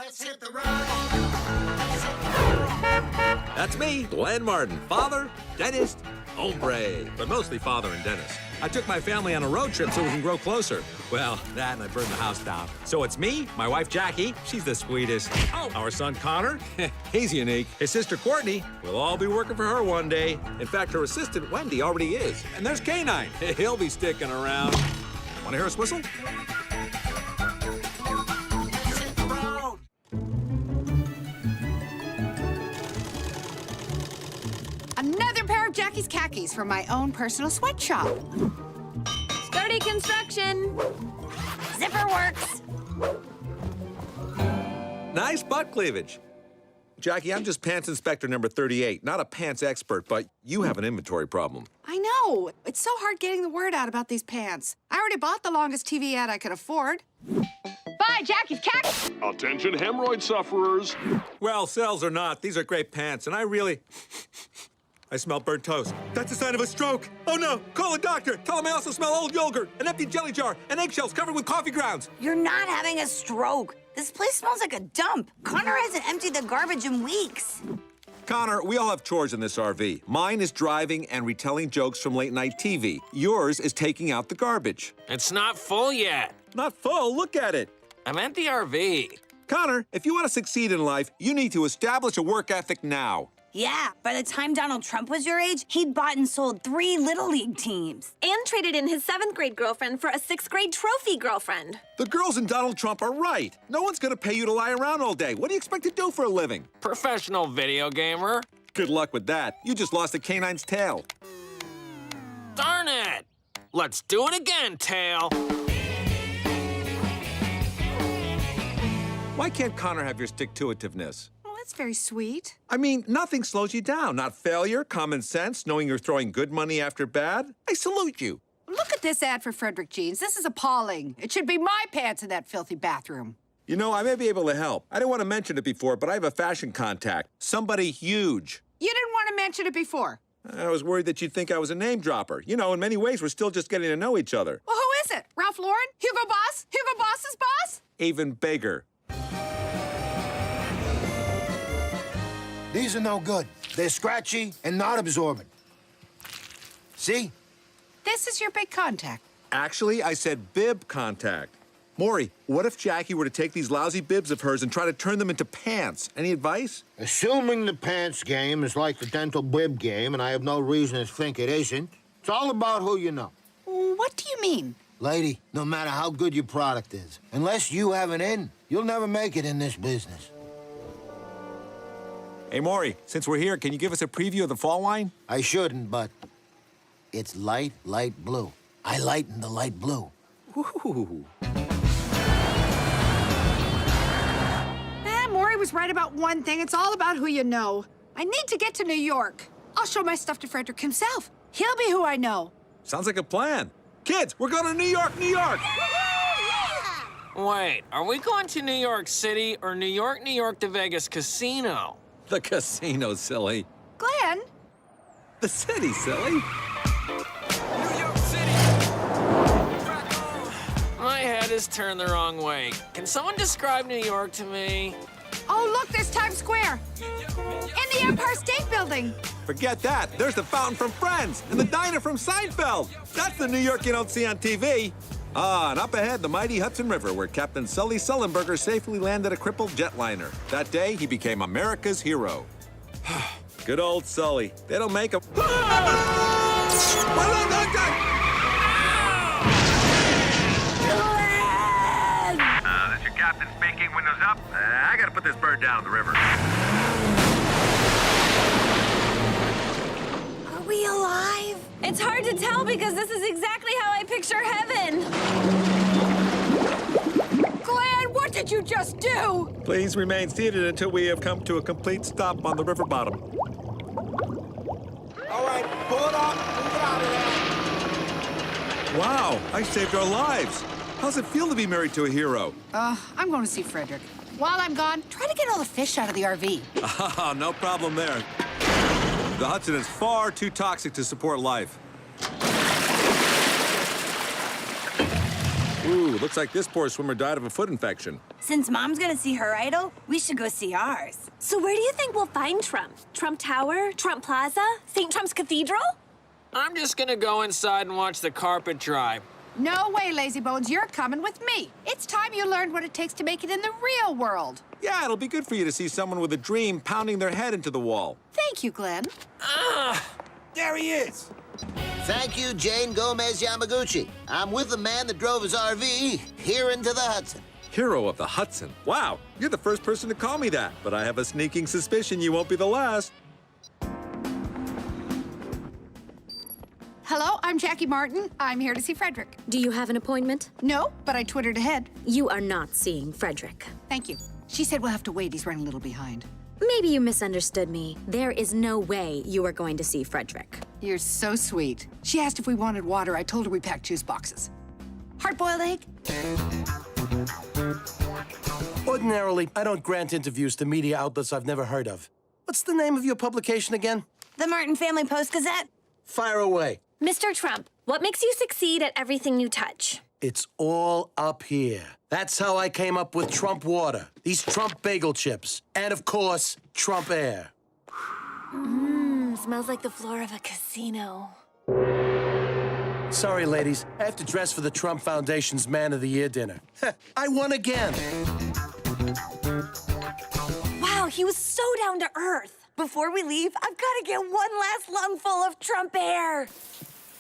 Let's hit the road. That's me, Glenn Martin, father, dentist, hombre, but mostly father and dentist. I took my family on a road trip so we can grow closer. Well, that and I burned the house down. So it's me, my wife Jackie, she's the sweetest. Oh, our son Connor, he's unique. His sister Courtney, we'll all be working for her one day. In fact, her assistant Wendy already is. And there's K9, he'll be sticking around. Want to hear us whistle? Let's hit the road. Another pair of Jackie's khakis from my own personal sweatshop. Sturdy construction. Zipper works. Nice butt cleavage. Jackie, I'm just pants inspector number 38, not a pants expert, but you have an inventory problem. I know. It's so hard getting the word out about these pants. I already bought the longest TV ad I could afford. Buy Jackie's khakis. Attention hemorrhoid sufferers. Well, sales or not, these are great pants, and I smell burnt toast. That's a sign of a stroke. Oh no, call a doctor. Tell him I also smell old yogurt, an empty jelly jar, and eggshells covered with coffee grounds. You're not having a stroke. This place smells like a dump. Connor hasn't emptied the garbage in weeks. Connor, we all have chores in this RV. Mine is driving and retelling jokes from late night TV. Yours is taking out the garbage. It's not full yet. Not full, look at it. I meant the RV. Connor, if you want to succeed in life, you need to establish a work ethic now. Yeah, by the time Donald Trump was your age, he'd bought and sold 3 Little League teams. And traded in his 7th grade girlfriend for a 6th grade trophy girlfriend. The girls in Donald Trump are right. No one's gonna pay you to lie around all day. What do you expect to do for a living? Professional video gamer. Good luck with that. You just lost a canine's tail. Darn it. Let's do it again, Tail. Why can't Connor have your stick-to-itiveness? Well, that's very sweet. I mean, nothing slows you down. Not failure, common sense, knowing you're throwing good money after bad. I salute you. Look at this ad for Frederick Jeans. This is appalling. It should be my pants in that filthy bathroom. You know, I may be able to help. I didn't want to mention it before, but I have a fashion contact. Somebody huge. You didn't want to mention it before. I was worried that you'd think I was a name dropper. You know, in many ways, we're still just getting to know each other. Well, who is it? Ralph Lauren? Hugo Boss? Hugo Boss's boss? Even bigger. These are no good. They're scratchy and not absorbent. See? This is your big contact. Actually, I said bib contact. Maury, what if Jackie were to take these lousy bibs of hers and try to turn them into pants? Any advice? Assuming the pants game is like the dental bib game, and I have no reason to think it isn't, it's all about who you know. What do you mean? Lady, no matter how good your product is, unless you have an in, you'll never make it in this business. Hey, Maury, since we're here, can you give us a preview of the fall line? I shouldn't, but it's light blue. I lighten the light blue. Ooh. Maury was right about one thing. It's all about who you know. I need to get to New York. I'll show my stuff to Frederick himself. He'll be who I know. Sounds like a plan. Kids, we're going to New York, New York! Wait, are we going to New York City or New York to Vegas casino? The casino, silly. Glenn? The city, silly. New York City! My head is turned the wrong way. Can someone describe New York to me? Oh, look, there's Times Square. And the Empire State Building. Forget that. There's the fountain from Friends and the diner from Seinfeld. That's the New York you don't see on TV. Ah, and up ahead, the mighty Hudson River, where Captain Sully Sullenberger safely landed a crippled jetliner. That day, he became America's hero. Good old Sully. They don't make him. This your captain speaking, windows up. I gotta put this bird down in the river. Are we alive? It's hard to tell because this is exactly how I picture heaven. Glenn, what did you just do? Please remain seated until we have come to a complete stop on the river bottom. All right, pull it up, move it out of there. Wow, I saved our lives. How's it feel to be married to a hero? I'm going to see Frederick. While I'm gone, try to get all the fish out of the RV. Ah, no problem there. The Hudson is far too toxic to support life. Ooh, looks like this poor swimmer died of a foot infection. Since Mom's gonna see her idol, we should go see ours. So where do you think we'll find Trump? Trump Tower? Trump Plaza? St. Trump's Cathedral? I'm just gonna go inside and watch the carpet dry. No way, Lazy Bones, you're coming with me. It's time you learned what it takes to make it in the real world. Yeah, it'll be good for you to see someone with a dream pounding their head into the wall. Thank you, Glenn. There he is. Thank you, Jane Gomez Yamaguchi. I'm with the man that drove his RV here into the Hudson. Hero of the Hudson. Wow, you're the first person to call me that, but I have a sneaking suspicion you won't be the last. Hello, I'm Jackie Martin. I'm here to see Frederick. Do you have an appointment? No, but I twittered ahead. You are not seeing Frederick. Thank you. She said we'll have to wait. He's running a little behind. Maybe you misunderstood me. There is no way you are going to see Frederick. You're so sweet. She asked if we wanted water. I told her we packed juice boxes. Hard-boiled egg? Ordinarily, I don't grant interviews to media outlets I've never heard of. What's the name of your publication again? The Martin Family Post-Gazette? Fire away. Mr. Trump, what makes you succeed at everything you touch? It's all up here. That's how I came up with Trump water, these Trump bagel chips, and of course, Trump air. Smells like the floor of a casino. Sorry, ladies. I have to dress for the Trump Foundation's Man of the Year dinner. I won again. Wow, he was so down to earth. Before we leave, I've got to get one last lungful of Trump air.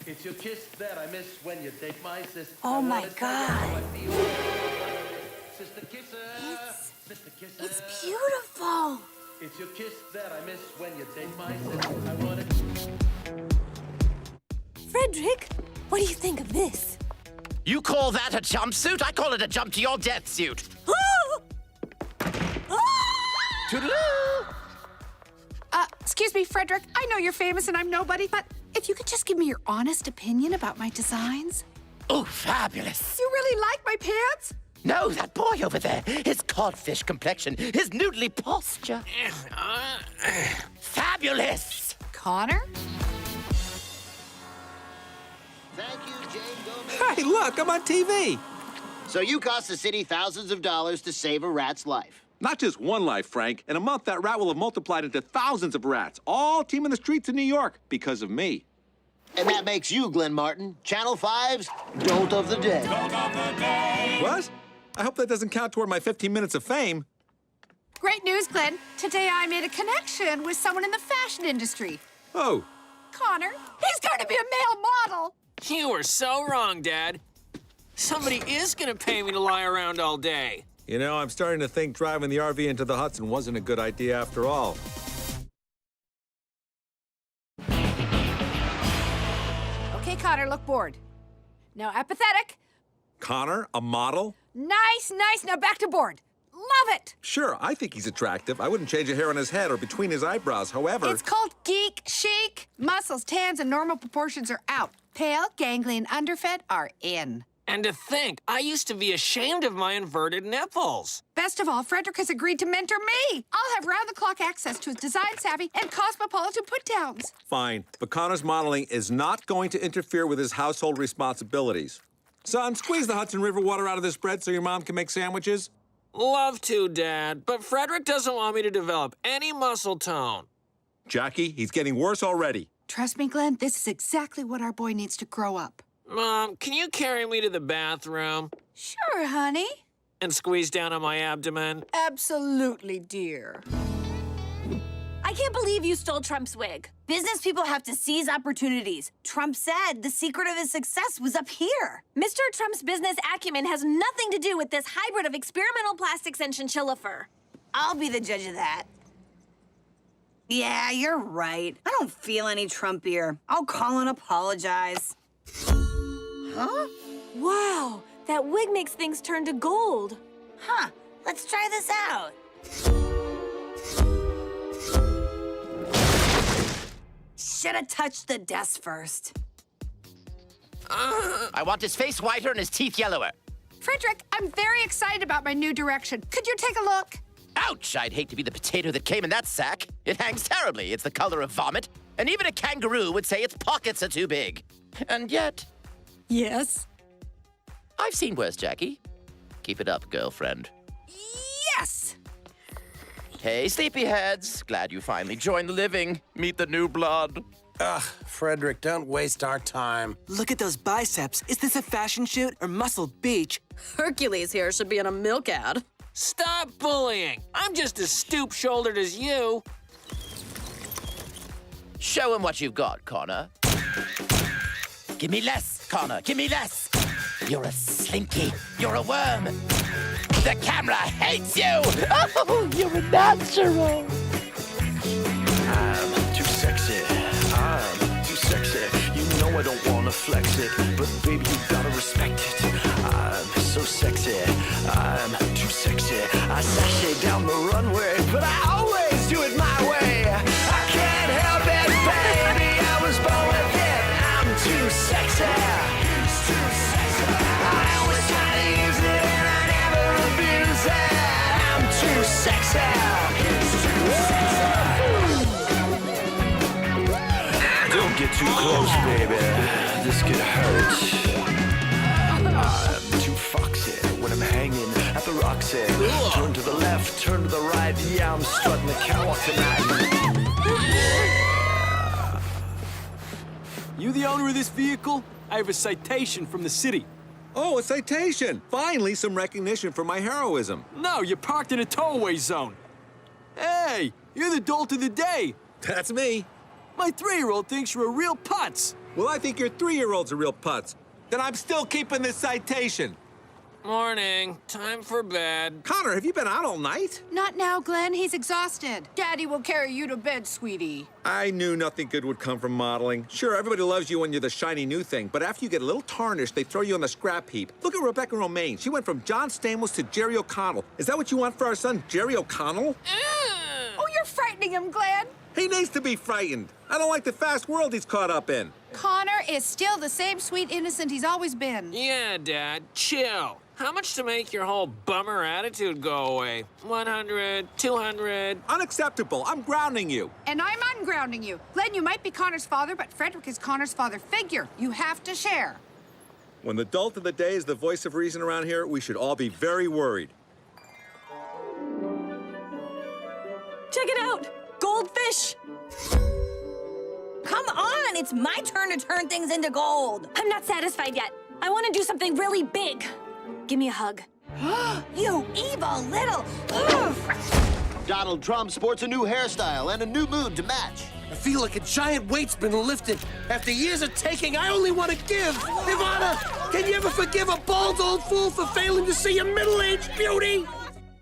It's your kiss that I miss when you take my sister. Oh, my God. Sister kisser. Sister kisser. It's beautiful. It's your kiss that I miss when you take my sister. I want to... Frederick, what do you think of this? You call that a jumpsuit? I call it a jump to your death suit. Toodaloo! Excuse me, Frederick. I know you're famous and I'm nobody, but if you could just give me your honest opinion about my designs. Oh, fabulous. You really like my pants? No, that boy over there, his codfish complexion, his noodly posture. Fabulous. Connor? Thank you, Jane Gomez. Hey, look, I'm on TV. So you cost the city thousands of dollars to save a rat's life. Not just one life, Frank. In a month, that rat will have multiplied into thousands of rats, all teeming the streets of New York because of me. And that makes you, Glenn Martin, Channel 5's Dolt of the Day. What? I hope that doesn't count toward my 15 minutes of fame. Great news, Glenn. Today I made a connection with someone in the fashion industry. Oh. Connor. He's going to be a male model. You were so wrong, Dad. Somebody is gonna pay me to lie around all day. You know, I'm starting to think driving the RV into the Hudson wasn't a good idea after all. Okay, Connor, look bored. No, apathetic. Connor, a model? Nice, nice. Now back to board. Love it. Sure, I think he's attractive. I wouldn't change a hair on his head or between his eyebrows. However... It's called geek chic. Muscles, tans, and normal proportions are out. Pale, ganglion, underfed are in. And to think, I used to be ashamed of my inverted nipples. Best of all, Frederick has agreed to mentor me. I'll have round-the-clock access to his design-savvy and cosmopolitan put-downs. Fine, but Connor's modeling is not going to interfere with his household responsibilities. Son, squeeze the Hudson River water out of this bread so your mom can make sandwiches. Love to, Dad, but Frederick doesn't want me to develop any muscle tone. Jackie, he's getting worse already. Trust me, Glenn, this is exactly what our boy needs to grow up. Mom, can you carry me to the bathroom? Sure, honey. And squeeze down on my abdomen? Absolutely, dear. I can't believe you stole Trump's wig. Business people have to seize opportunities. Trump said the secret of his success was up here. Mr. Trump's business acumen has nothing to do with this hybrid of experimental plastics and chinchilla fur. I'll be the judge of that. Yeah, you're right. I don't feel any Trumpier. I'll call and apologize. Huh? Wow, that wig makes things turn to gold. Huh, let's try this out. Should have touched the desk first. I want his face whiter and his teeth yellower. Frederick, I'm very excited about my new direction. Could you take a look? Ouch! I'd hate to be the potato that came in that sack. It hangs terribly. It's the color of vomit. And even a kangaroo would say its pockets are too big. And yet... Yes? I've seen worse, Jackie. Keep it up, girlfriend. Yes! Hey, sleepyheads. Glad you finally joined the living. Meet the new blood. Ugh, Frederick, don't waste our time. Look at those biceps. Is this a fashion shoot or Muscle Beach? Hercules here should be in a milk ad. Stop bullying. I'm just as stoop-shouldered as you. Show him what you've got, Connor. Give me less, Connor. Give me less. You're a slinky. You're a worm. The camera hates you. Oh, you're a natural. I'm too sexy. I'm too sexy. You know I don't wanna flex it, but baby, you gotta respect it. I'm so sexy. I'm too sexy. I sashay down the runway, but I always do it my way. I can't help it, baby. I was born with it. I'm too sexy. Too sexy. I always try to use it and I never abuse it. I'm too sexy. Don't get too close, baby. This could hurt. I'm too foxy when I'm hanging at the Roxy. Turn to the left, turn to the right. Yeah, I'm strutting the catwalk tonight. You the owner of this vehicle? I have a citation from the city. Oh, a citation. Finally, some recognition for my heroism. No, you're parked in a towaway zone. Hey, you're the dolt of the day. That's me. My 3-year-old thinks you're a real putz. Well, I think your 3-year-old's a real putz. Then I'm still keeping this citation. Morning. Time for bed. Connor, have you been out all night? Not now, Glenn. He's exhausted. Daddy will carry you to bed, sweetie. I knew nothing good would come from modeling. Sure, everybody loves you when you're the shiny new thing, but after you get a little tarnished, they throw you on the scrap heap. Look at Rebecca Romaine. She went from John Stamos to Jerry O'Connell. Is that what you want for our son, Jerry O'Connell? Oh, you're frightening him, Glenn. He needs to be frightened. I don't like the fast world he's caught up in. Connor is still the same sweet innocent he's always been. Yeah, Dad. Chill. How much to make your whole bummer attitude go away? 100, 200? Unacceptable. I'm grounding you. And I'm ungrounding you. Glenn, you might be Connor's father, but Frederick is Connor's father figure. You have to share. When the dolt of the day is the voice of reason around here, we should all be very worried. Check it out! Goldfish! Come on, it's my turn to turn things into gold. I'm not satisfied yet. I want to do something really big. Give me a hug. You evil little... Oof. Donald Trump sports a new hairstyle and a new mood to match. I feel like a giant weight's been lifted. After years of taking, I only want to give. Ivana, can you ever forgive a bald old fool for failing to see a middle-aged beauty?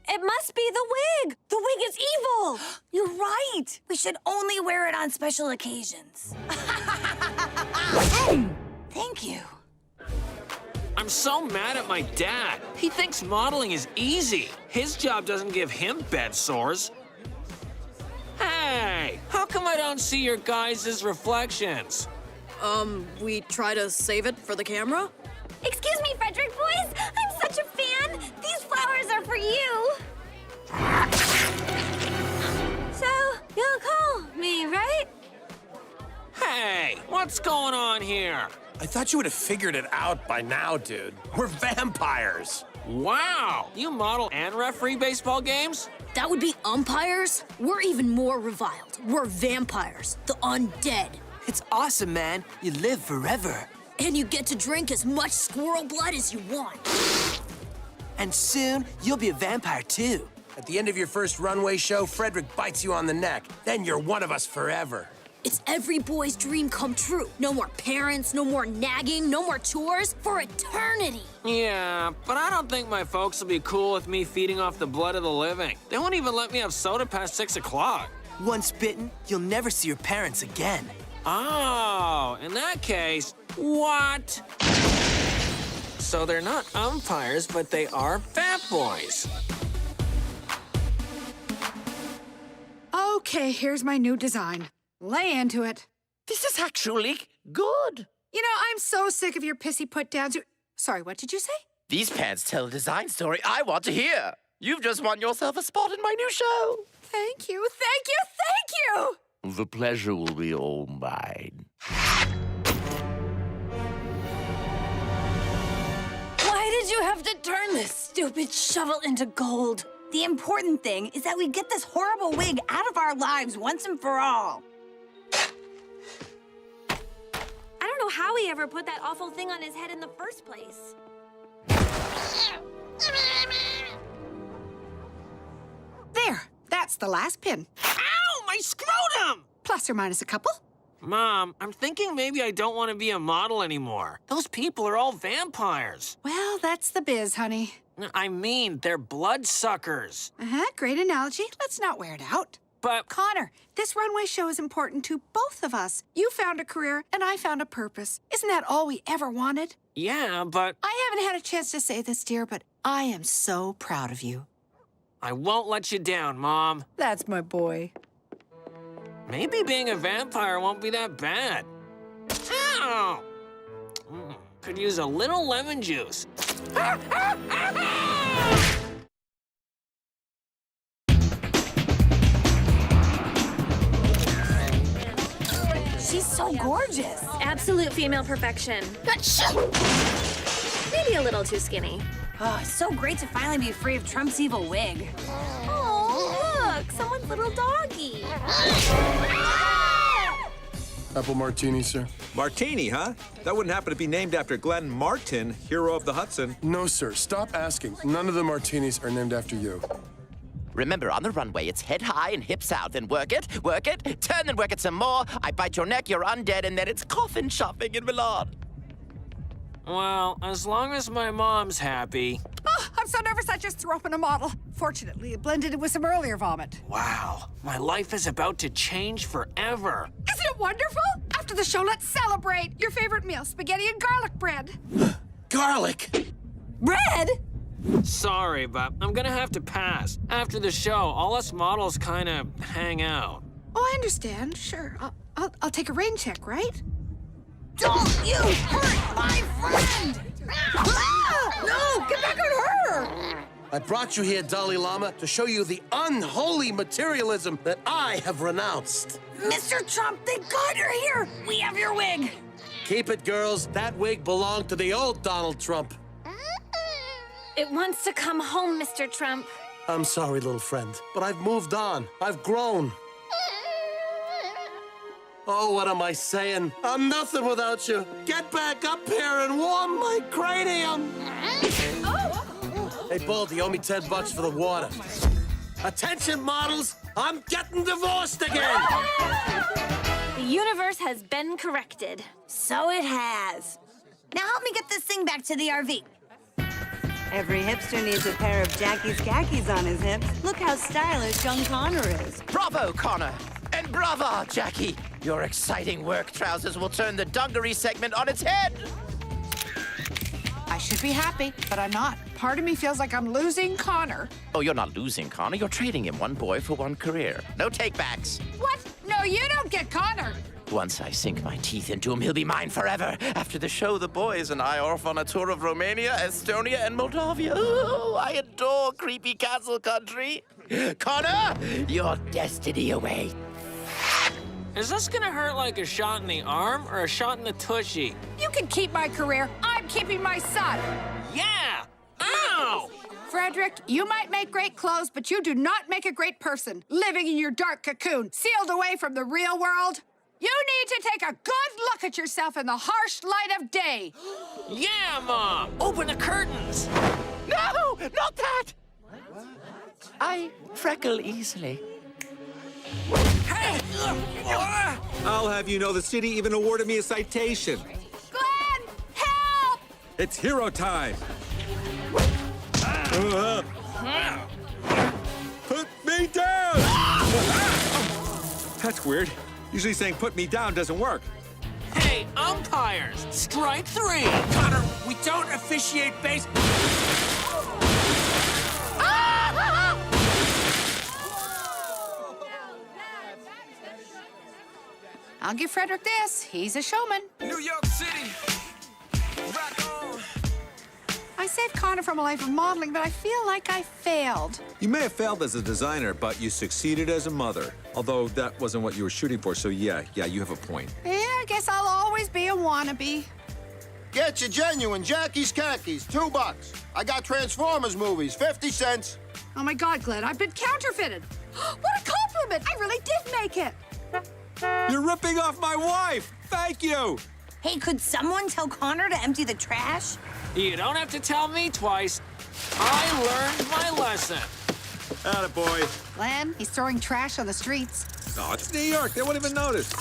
It must be the wig. The wig is evil. You're right. We should only wear it on special occasions. Thank you. I'm so mad at my dad. He thinks modeling is easy. His job doesn't give him bed sores. Hey, how come I don't see your guys' reflections? We try to save it for the camera? Excuse me, Frederick boys. I'm such a fan. These flowers are for you. So, you'll call me, right? Hey, what's going on here? I thought you would have figured it out by now, dude. We're vampires. Wow, you model and referee baseball games? That would be umpires? We're even more reviled. We're vampires, the undead. It's awesome, man. You live forever. And you get to drink as much squirrel blood as you want. And soon, you'll be a vampire, too. At the end of your first runway show, Frederick bites you on the neck. Then you're one of us forever. It's every boy's dream come true. No more parents, no more nagging, no more chores, for eternity. Yeah, but I don't think my folks will be cool with me feeding off the blood of the living. They won't even let me have soda past 6 o'clock. Once bitten, you'll never see your parents again. Oh, in that case, what? So they're not umpires, but they are fat boys. Okay, here's my new design. Lay into it. This is actually good. You know, I'm so sick of your pissy put-downs. Sorry, what did you say? These pants tell a design story I want to hear. You've just won yourself a spot in my new show. Thank you, thank you, thank you! The pleasure will be all mine. Why did you have to turn this stupid shovel into gold? The important thing is that we get this horrible wig out of our lives once and for all. I don't know how he ever put that awful thing on his head in the first place. There, that's the last pin. Ow, my scrotum! Plus or minus a couple. Mom, I'm thinking maybe I don't want to be a model anymore. Those people are all vampires. Well, that's the biz, honey. I mean, they're bloodsuckers. Great analogy. Let's not wear it out. But... Connor, this runway show is important to both of us. You found a career, and I found a purpose. Isn't that all we ever wanted? Yeah, but... I haven't had a chance to say this, dear, but I am so proud of you. I won't let you down, Mom. That's my boy. Maybe being a vampire won't be that bad. Ow! Could use a little lemon juice. She's so gorgeous. Absolute female perfection. Maybe a little too skinny. Oh, it's so great to finally be free of Trump's evil wig. Oh, look, someone's little doggy. Apple martini, sir. Martini, huh? That wouldn't happen to be named after Glenn Martin, hero of the Hudson. No, sir. Stop asking. None of the martinis are named after you. Remember, on the runway, it's head high and hips out. Then work it, turn, then work it some more. I bite your neck, you're undead, and then it's coffin shopping in Milan. Well, as long as my mom's happy. Oh, I'm so nervous I just threw up in a model. Fortunately, it blended in with some earlier vomit. Wow, my life is about to change forever. Isn't it wonderful? After the show, let's celebrate. Your favorite meal, spaghetti and garlic bread. Garlic? Bread? Sorry, but I'm gonna have to pass. After the show, all us models kind of hang out. Oh, I understand. Sure. I'll take a rain check, right? Don't you hurt my friend! No, get back on her! I brought you here, Dalai Lama, to show you the unholy materialism that I have renounced. Mr. Trump, thank God you're here! We have your wig! Keep it, girls. That wig belonged to the old Donald Trump. It wants to come home, Mr. Trump. I'm sorry, little friend, but I've moved on. I've grown. Oh, what am I saying? I'm nothing without you. Get back up here and warm my cranium. Hey, Baldy, owe me $10 for the water. Attention, models. I'm getting divorced again. The universe has been corrected. So it has. Now help me get this thing back to the RV. Every hipster needs a pair of Jackie's khakis on his hips. Look how stylish young Connor is. Bravo, Connor! And brava, Jackie! Your exciting work trousers will turn the dungaree segment on its head! I should be happy, but I'm not. Part of me feels like I'm losing Connor. Oh, you're not losing, Connor. You're trading him one boy for one career. No takebacks. What? No, you don't get Connor. Once I sink my teeth into him, he'll be mine forever. After the show, the boys and I are off on a tour of Romania, Estonia, and Moldavia. Oh, I adore creepy castle country. Connor, your destiny awaits. Is this gonna hurt like a shot in the arm or a shot in the tushy? You can keep my career. I'm keeping my son. Yeah! Ow! Frederick, you might make great clothes, but you do not make a great person. Living in your dark cocoon, sealed away from the real world. You need to take a good look at yourself in the harsh light of day. Yeah, Mom! Open the curtains! No, not that! I freckle easily. Hey! I'll have you know the city even awarded me a citation. Glenn, help! It's hero time. Put me down! That's weird. Usually saying put me down doesn't work. Hey, umpires! Strike three! Connor, we don't officiate base... I'll give Frederick this. He's a showman. New York City. Rock on. I saved Connor from a life of modeling, but I feel like I failed. You may have failed as a designer, but you succeeded as a mother. Although that wasn't what you were shooting for, so yeah, you have a point. Yeah, I guess I'll always be a wannabe. Get your genuine Jackie's khakis, $2. I got Transformers movies, 50 cents. Oh my God, Glenn, I've been counterfeited. What a compliment! I really did make it. You're ripping off my wife. Thank you. Hey, could someone tell Connor to empty the trash? You don't have to tell me twice. I learned my lesson. Attaboy. Glenn, he's throwing trash on the streets. Oh, it's New York. They won't even notice.